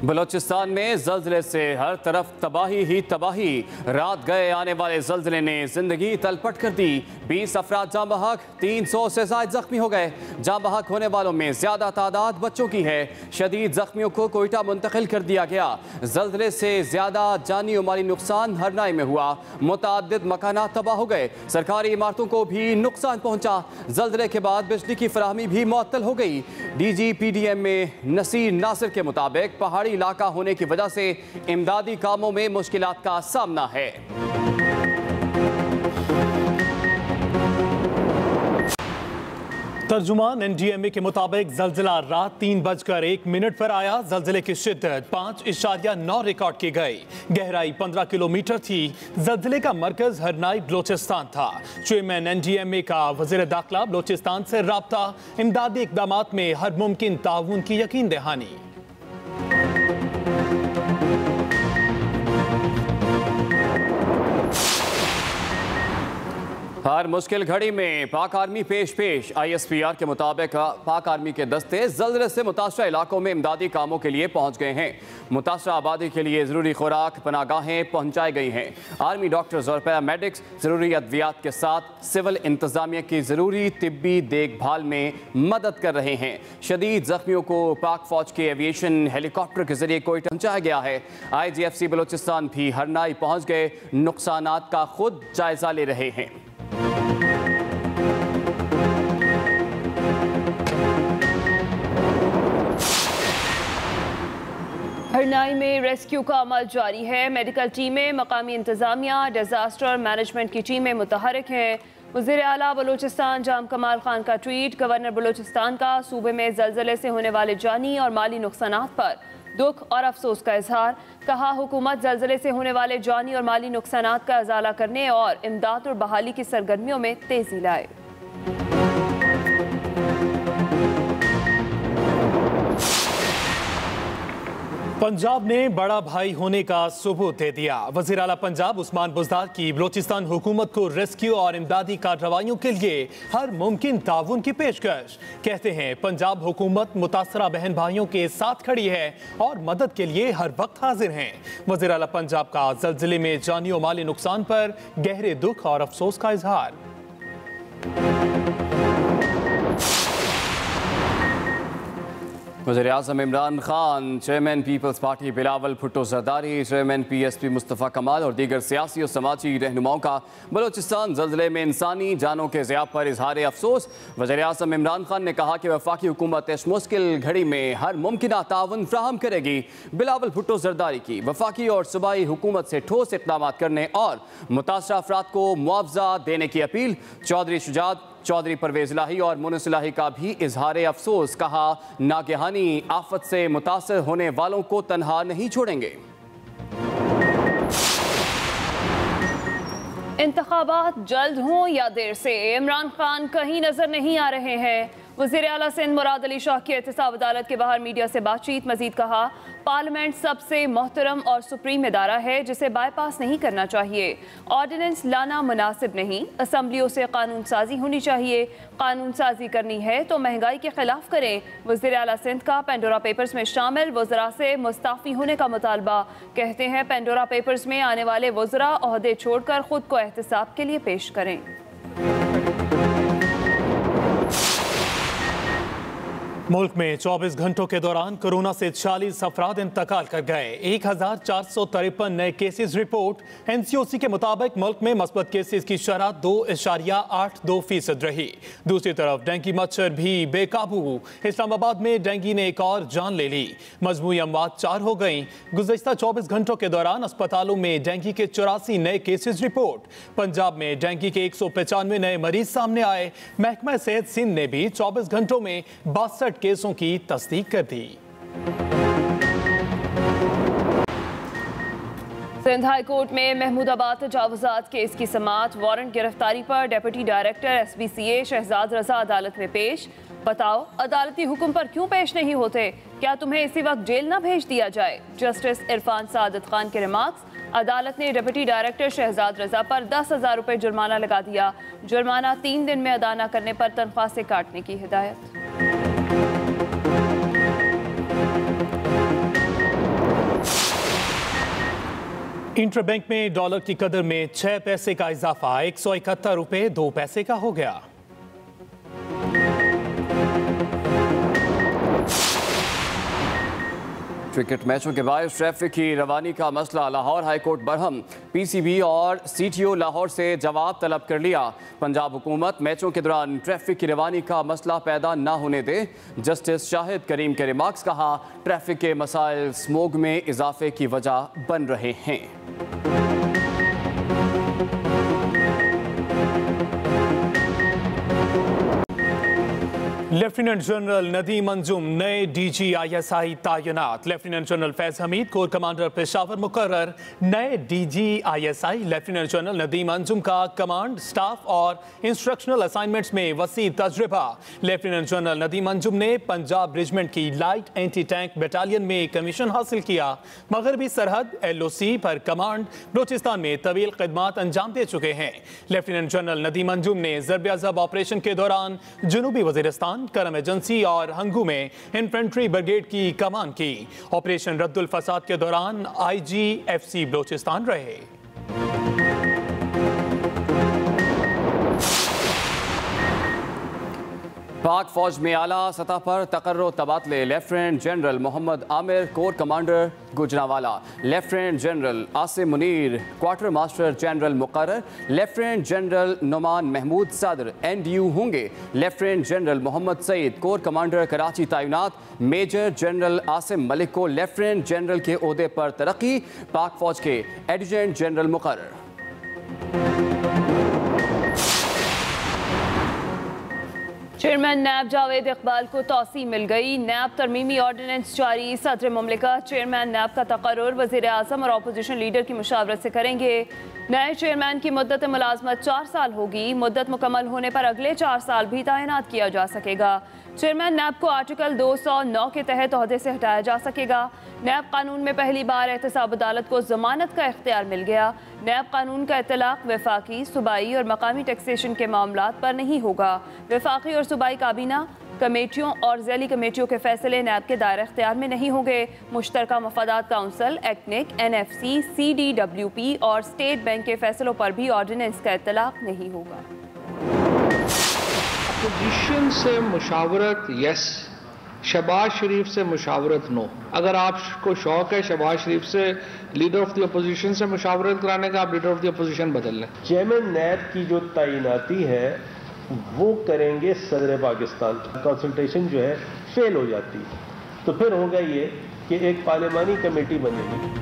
बलोचिस्तान में ज़ल्ज़ले से हर तरफ तबाही ही तबाही। रात गए आने वाले ज़ल्ज़ले ने जिंदगी तलपट कर दी। 20 अफराद जाँ बहक, 300 से ज़ायद जख्मी हो गए। जाँ बहक होने वालों में ज़्यादा तादाद बच्चों की है। शदीद जख्मियों को कोयटा मुंतकिल कर दिया गया। ज़ल्ज़ले से ज़्यादा जानी और माली नुकसान हरनाई में हुआ। मुतअद्दिद मकानात तबाह हो गए। सरकारी इमारतों को भी नुकसान पहुँचा। ज़ल्ज़ले के बाद बिजली की फराहमी भी मुअत्तल हो गई। DGPDM में नसीर नासिर के मुताबिक पहाड़ी इलाका होने की वजह से इमदादी कामों में मुश्किलात का सामना है। तर्जुमान NDMA के मुताबिक जल्जला रात 3:01 पर आया। जल्जले की शिद्दत 5.9 रिकॉर्ड की गई। गहराई 15 किलोमीटर थी। जल्जले का मरकज हरनाई बलोचिस्तान था। चेयरमैन NDMA का वज़ीर दाखिला बलोचिस्तान से राब्ता। इमदादी इक़दामात में हर मुमकिन ताउन की यकीन दहानी। हर मुश्किल घड़ी में पाक आर्मी पेश ISPR के मुताबिक पाक आर्मी के दस्ते ज़ल्ज़ले से मुतासरा इलाकों में इमदादी कामों के लिए पहुँच गए हैं। मुतासरा आबादी के लिए ज़रूरी खुराक पनागाहें पहुँचाई गई हैं। आर्मी डॉक्टर्स और पैरामेडिक्स ज़रूरी अद्वियात के साथ सिविल इंतज़ामिया की ज़रूरी तिब्बी देखभाल में मदद कर रहे हैं। शदीद ज़ख्मियों को पाक फ़ौज के एविएशन हेलीकॉप्टर के जरिए कोयटा पहुँचाया गया है। IGFC बलोचिस्तान भी हरनाई पहुँच गए। नुकसानात का खुद जायजा ले रहे हैं। हरनाई में रेस्क्यू का अमल जारी है। मेडिकल टीमें, मकामी इंतजामिया, डिजास्टर मैनेजमेंट की टीमें मुतहरिक हैं। वज़ीर आला बलूचिस्तान जाम कमाल खान का ट्वीट। गवर्नर बलूचिस्तान का सूबे में ज़ल्ज़ले से होने वाले जानी और माली नुकसानात पर दुख और अफसोस का इजहार। कहा, हुकूमत ज़ल्ज़ले से होने वाले जानी और माली नुकसानात का इजाला करने और इमदाद और बहाली की सरगर्मियों में तेजी लाए। पंजाब ने बड़ा भाई होने का सबूत दे दिया। वज़ीर आला पंजाब उस्मान बुज़दार की बलोचिस्तान हुकूमत को रेस्क्यू और इमदादी कार्रवाइयों के लिए हर मुमकिन ताउन की पेशकश। कहते हैं पंजाब हुकूमत मुतासरा बहन भाइयों के साथ खड़ी है और मदद के लिए हर वक्त हाजिर हैं। वज़ीर आला पंजाब का ज़ल्ज़ले में जानी और माली नुकसान पर गहरे दुख और अफसोस का इजहार। वज़ीर-ए-आज़म Imran Khan, chairman Peoples Party Bilawal Bhutto Zardari, chairman PSP Mustafa Kamal और दीगर सियासी और समाजी रहनुमाओं का बलोचिस्तान ज़ल्ज़ले में इंसानी जानों के ज़िया पर इजहार अफसोस। वज़ीर-ए-आज़म इमरान खान ने कहा कि वफाकी हुकूमत इस मुश्किल घड़ी में हर मुमकिन ताउन फ्राहम करेगी। बिलावल भुट्टो ज़रदारी की वफाकी और सूबाई हुकूमत से ठोस इक़दामात करने और मुतासरा अफराद को मुआवजा देने की अपील। चौधरी शुजात, चौधरी परवेज़ इलाही और मुनिस इलाही का भी इजहार अफसोस। कहा, नागहानी आफत से मुतासर होने वालों को तन्हा नहीं छोड़ेंगे। इंतखाबात जल्द हों या देर से, इमरान खान कहीं नजर नहीं आ रहे हैं। वज़ीर आला सिंध मुराद अली शाह की एहतसाब अदालत के बाहर मीडिया से बातचीत। मजीद कहा, पार्लियामेंट सबसे मोहतरम और सुप्रीम इदारा है जिसे बाईपास नहीं करना चाहिए। ऑर्डिनेंस लाना मुनासिब नहीं। असम्बलियों से कानून साजी होनी चाहिए। कानून साजी करनी है तो महंगाई के खिलाफ करें। वज़ीर आला सिंध का पेंडोरा पेपर्स में शामिल वज़रा से मुस्ताफ़ी होने का मुतालबा। कहते हैं पेंडोरा पेपर्स में आने वाले वज़रा ओहदे छोड़कर खुद को एहतसाब के लिए पेश करें। मुल्क में 24 घंटों के दौरान कोरोना से 40 अफराद इंतकाल कर गए। 1453 नए केसेस रिपोर्ट। NCOC के मुताबिक मुल्क में मस्बत केसेस की शरह 2.82% रही। दूसरी तरफ डेंगू मच्छर भी बेकाबू। इस्लामाबाद में डेंगू ने एक और जान ले ली। मजमूई अमवात 4 हो गई। गुज़श्ता 24 घंटों के दौरान अस्पतालों में डेंगू के 84 नए केसेस रिपोर्ट। पंजाब में डेंगू के 195 नए मरीज सामने आए। महकमा सेहत सिंध ने भी 24 घंटों में 62 केसों की तस्दीक कर दी। सिंध हाई कोर्ट में महमूदाबाद तजावुजात केस की समाअत। वारंट गिरफ्तारी पर डिप्टी डायरेक्टर SBCA शहजाद रजा अदालत में पेश। बताओ, अदालती हुक्म पर क्यों पेश नहीं होते? क्या तुम्हें इसी वक्त जेल न भेज दिया जाए? जस्टिस इरफान सादत खान के रिमार्क्स। अदालत ने डिप्टी डायरेक्टर शहजाद रजा पर 10,000 रुपये जुर्माना लगा दिया। जुर्माना 3 दिन में अदा न करने पर तनख्वाह से काटने की हिदायत। इंटरबैंक में डॉलर की कदर में 6 पैसे का इजाफा 171 रुपए 2 पैसे का हो गया। क्रिकेट मैचों के बाद ट्रैफिक की रवानी का मसला, लाहौर हाईकोर्ट बरहम, पीसीबी और सीटीओ लाहौर से जवाब तलब कर लिया। पंजाब हुकूमत मैचों के दौरान ट्रैफिक की रवानी का मसला पैदा ना होने दे। जस्टिस शाहिद करीम के रिमार्क्स, कहा ट्रैफिक के मसाइल स्मोग में इजाफे की वजह बन रहे हैं। लेफ्टिनेंट जनरल नदीम अंजुम नए DG/ISI तैनात। Lieutenant general Faiz Hamid core commander Peshawar मुकर्रर। नए DG/ISI lieutenant general Nadeem Anjum का कमांड, स्टाफ और इंस्ट्रक्शनल असाइनमेंट्स में वसी तजुर्बा। लेफ्टिनेंट जनरल नदीम अंजुम ने पंजाब रेजिमेंट की लाइट एंटी टैंक बटालियन में कमीशन हासिल किया। मगरबी सरहद LOC पर कमांड, बलूचिस्तान में तवील खिदमात अंजाम दे चुके हैं। लेफ्टिनेंट जनरल नदीम अंजुम ने ज़रब-ए-अज़ब ऑपरेशन के दौरान जनूबी वज़ीरिस्तान, करम एजेंसी और हंगू में इन्फेंट्री ब्रिगेड की कमान की। ऑपरेशन रद्दुल फसाद के दौरान IGFC बलूचिस्तान रहे। पाक फौज में आला सतह पर तकर्रो तबादले। Lieutenant general Mohammad Amir corps commander Gujranwala, lieutenant general Asim Munir quarter master general मुकर्रर। लेफ्टिनेंट जनरल नुमान महमूद सदर NDU होंगे। Lieutenant general Mohammad Saeed corps commander Karachi तैनात। मेजर जनरल आसिम मलिक को लेफ्टिनेंट जनरल के ओहदे पर तरक्की। पाक फौज के एडजुटेंट जनरल मुकर्रर। चेयरमैन नैब जावेद इकबाल को तौसी मिल गई। नैब तरमीमी ऑर्डिनेंस जारी। सदर मुमलिकत चेयरमैन नैब का तकर्रुर वज़ीर आज़म और अपोजिशन लीडर की मुशावरत से करेंगे। नए चेयरमैन की मुद्दत मुलाजमत 4 साल होगी। मुद्दत मुकम्मल होने पर अगले 4 साल भी तैनात किया जा सकेगा। चेयरमैन नैब को आर्टिकल 209 के तहत ओहदे से हटाया जा सकेगा। नैब कानून में पहली बार एहतसाब अदालत को जमानत का इख्तियार मिल गया। नैब कानून का इतलाक वफाकी, सूबाई और मकामी टैक्सेशन के मामलात पर नहीं होगा। वफाकी और सूबाई काबीना कमेटियों और ज़ैली कमेटियों के फैसले नैब के दायरे इख्तियार में नहीं होंगे। मुश्तरका मफादात काउंसिल, एक्निक, NFC, CDWP और स्टेट बैंक के फैसलों पर भी ऑर्डिनेंस का इतलाक नहीं होगा। अपोजिशन से मुशावरत यस, शहबाज शरीफ से मुशावरत नो। अगर आपको शौक है शहबाज शरीफ से लीडर ऑफ द अपोजिशन से मुशावरत कराने का, आप लीडर ऑफ द अपोजिशन बदल लें। चेयरमैन नैब की जो तैनाती है वो करेंगे सदर पाकिस्तान। कंसल्टेशन जो है फेल हो जाती है तो फिर होगा ये कि एक पार्लिमानी कमेटी बनेगी।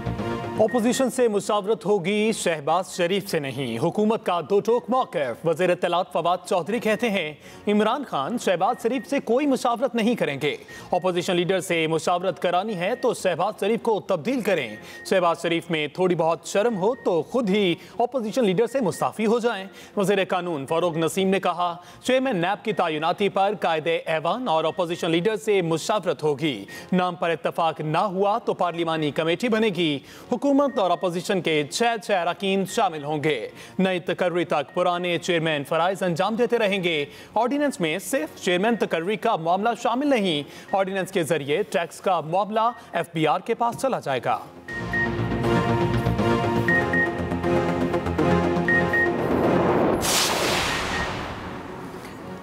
ओपोजिशन से मुशावरत होगी, शहबाज शरीफ से नहीं। हुकूमत का दो टोक मौक़िफ़। वज़ीर इत्तलात फवाद चौधरी कहते हैं इमरान खान शहबाज शरीफ से कोई मुशावरत नहीं करेंगे। ओपोजिशन लीडर से मुशावरत करानी है तो शहबाज शरीफ को तब्दील करें। शहबाज शरीफ में थोड़ी बहुत शर्म हो तो खुद ही ओपोजिशन लीडर से मुस्ताफ़ी हो जाएं। वज़ीर कानून फ़ारूक नसीम ने कहा चेयरमैन नैब की तैनाती पर कायदे ऐवान और ओपोजिशन लीडर से मुशावरत होगी। नाम पर इत्तफाक ना हुआ तो पार्लिमानी कमेटी बनेगी। हुकूमत और अपोजिशन के 6 अरकान शामिल होंगे। नई तकर्री तक पुराने चेयरमैन फराइज अंजाम देते रहेंगे। ऑर्डिनेंस में सिर्फ चेयरमैन तकर्री का मामला शामिल नहीं, ऑर्डिनेंस के जरिए टैक्स का मामला FBR के पास चला जाएगा।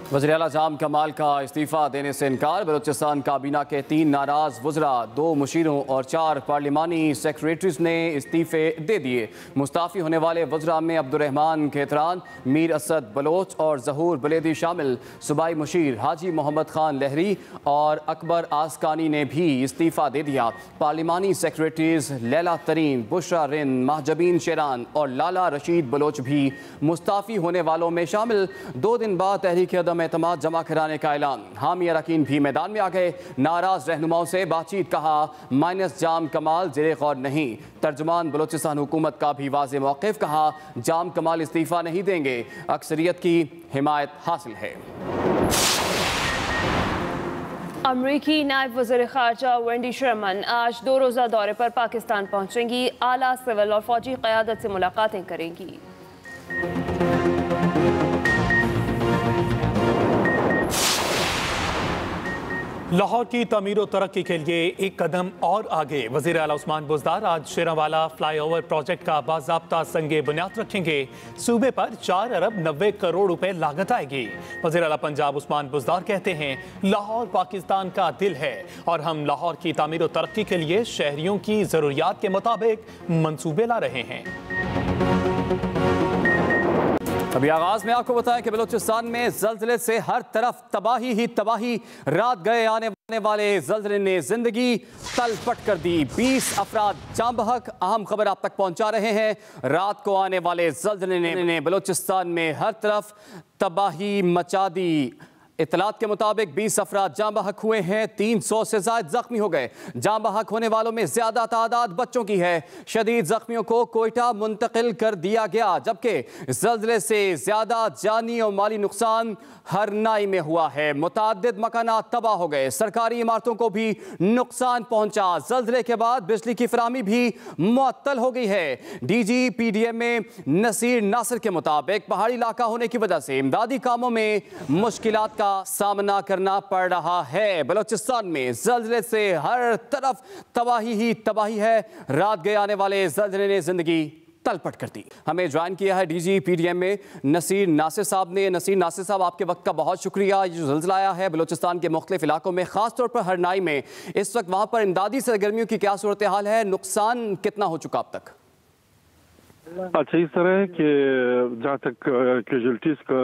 वज़ीर आला जाम कमाल का इस्तीफ़ा देने से इनकार। बलूचिस्तान काबीना के 3 नाराज़ वज़रा, 2 मुशीरों और 4 पार्लिमानी सेक्रेटरीज ने इस्तीफ़े दे दिए। मुस्ताफ़ी होने वाले वज़रा में अब्दुर्रहमान खेतरान, मीर असद बलोच और ज़हूर बलेदी शामिल। सूबाई मुशीर हाजी मोहम्मद खान लहरी और अकबर आसकानी ने भी इस्तीफ़ा दे दिया। पार्लिमानी सेक्रेटरीज लैला तरीन, बुशरा रिन, महजबीन शेरान और लाला रशीद बलोच भी मुस्ताफ़ी होने वालों में शामिल। 2 दिन बाद तहरीक एतमाद जमा कराने का ऐलान। हामी अरकान भी मैदान में आ गए। नाराज रहनुमाओं से बातचीत, कहा माइनस जाम कमाल ज़ेरे गौर नहीं। तर्जुमान बलूचिस्तान हुकूमत का भी वाज़े मौक़िफ़, कहा जाम कमाल इस्तीफ़ा नहीं देंगे, अक्सरियत की हिमायत हासिल है। अमरीकी नायब वज़ीर ख़ारजा वेंडी शर्मन आज 2 रोज़ा दौरे पर पाकिस्तान पहुँचेंगी। आला सिविल और फ़ौजी क़यादत से मुलाकातें करेंगी। लाहौर की तमीर और तरक्की के लिए एक कदम और आगे। वज़ीर आला उस्मान बुज़दार आज शेरांवाला फ्लाईओवर प्रोजेक्ट का बाज़ाब्ता संगे बुनियाद रखेंगे। सूबे पर 4 अरब 90 करोड़ रुपए लागत आएगी। वज़ीर आला पंजाब उस्मान बुज़दार कहते हैं, लाहौर पाकिस्तान का दिल है और हम लाहौर की तमीर और तरक्की के लिए शहरियों की ज़रूरियात के मुताबिक मंसूबे ला रहे हैं। अभी आगाज में आपको बताएं कि बलूचिस्तान में जल्जले से हर तरफ तबाही ही तबाही। रात गए आने वाले जल्जले ने जिंदगी तलपट कर दी। 20 अफराद जाम बहक। अहम खबर आप तक पहुंचा रहे हैं। रात को आने वाले जल्जले ने बलूचिस्तान में हर तरफ तबाही मचा दी। इतलात के मुताबिक 20 अफराद जाम बहक हुए हैं, 300 से ज्यादा जख्मी हो गए। जाम बहक होने वालों में ज्यादा तादाद बच्चों की है। शदीद जख्मियों को कोयटा मुंतकिल कर दिया गया, जबकि जल्जले से ज्यादा जानी और माली नुकसान हरनाई में हुआ है। मुताद्दिद मकानात तबाह हो गए, सरकारी इमारतों को भी नुकसान पहुंचा। जल्जले के बाद बिजली की फराहमी भी मुअत्तल हो गई है। DG PDM में नसीर नासिर के मुताबिक पहाड़ी इलाका होने की वजह से इमदादी कामों में मुश्किलात का सामना करना पड़ रहा है। बलूचिस्तान में जल्जले से हर तरफ तबाही ही तबाही है। रात गए आने वाले जल्जले ने जिंदगी तलपट कर दी। हमें ज्वाइन किया है DG PDM में नसीर नासिर साहब ने। नसीर नासिर साहब, आपके वक्त का बहुत शुक्रिया। ये जो जल्जला आया है बलूचिस्तान के मुख्तलिफ इलाकों में, खासतौर पर हरनाई में, इस वक्त वहाँ पर इमदादी सरगर्मियों की क्या सूरत हाल है? नुकसान कितना हो चुका अब तक? अच्छा, इस तरह है कि जहाँ तक कैजुअलिटीज का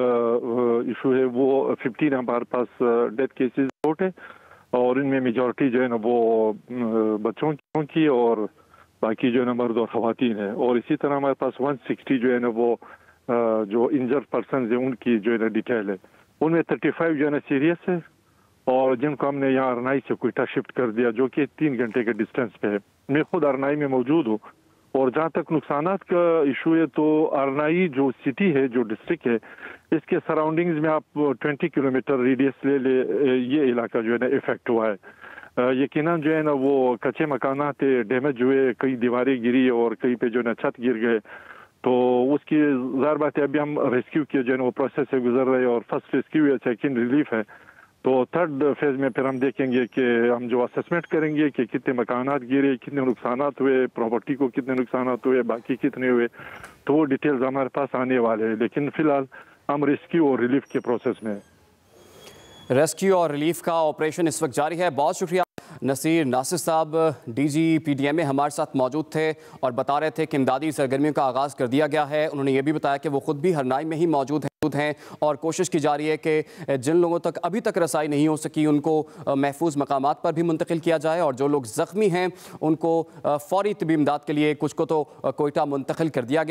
इशू है वो 15 हमारे पास डेथ केसेस रिपोर्ट है और इनमें मेजॉरिटी जो है ना वो बच्चों की और बाकी जो है ना मर्द और खवातीन है। और इसी तरह हमारे पास 160 जो है ना वो जो इंजर्ड पर्सन है उनकी जो है ना डिटेल है। उनमें 35 जो है ना सीरियस है और जिनको हमने यहाँ अरनाई से कोयटा शिफ्ट कर दिया, जो कि 3 घंटे के डिस्टेंस पे है। मैं खुद अरनाई में मौजूद हूँ और जहाँ तक नुकसानात का इशू है तो अरनाई जो सिटी है, जो डिस्ट्रिक्ट है, इसके सराउंडिंग्स में आप 20 किलोमीटर रेडियस ले ये इलाका जो है ना इफेक्ट हुआ है। यकीनन जो है ना वो कच्चे मकानात डैमेज हुए, कई दीवारें गिरी और कहीं पे जो है ना छत गिर गए। तो उसकी ज़ाहिर बात है अभी हम रेस्क्यू के जो है ना वो प्रोसेस से गुजर रहे हैं और फर्स्ट रेस्क्यू है, सेकेंड रिलीफ है। तो थर्ड फेज में फिर हम देखेंगे कि हम जो असेसमेंट करेंगे कि कितने मकानात गिरे, कितने नुकसानात हुए, प्रॉपर्टी को कितने नुकसानात हुए, बाकी कितने हुए, तो वो डिटेल्स हमारे पास आने वाले हैं। लेकिन फिलहाल हम रेस्क्यू और रिलीफ के प्रोसेस में हैं। रेस्क्यू और रिलीफ का ऑपरेशन इस वक्त जारी है। बहुत शुक्रिया। नसीर नासिर साहब DG PDM में हमारे साथ मौजूद थे और बता रहे थे कि इमदादी सरगर्मियों का आगाज़ कर दिया गया है। उन्होंने ये भी बताया कि वो खुद भी हरनाई में ही मौजूद हैं और कोशिश की जा रही है कि जिन लोगों तक अभी तक रसाई नहीं हो सकी उनको महफूज मकामात पर भी मुंतकिल किया जाए और जो लोग ज़ख्मी हैं उनको फ़ौरी तबी इमदाद के लिए कुछ को तो कोयटा मुंतकिल कर दिया गया।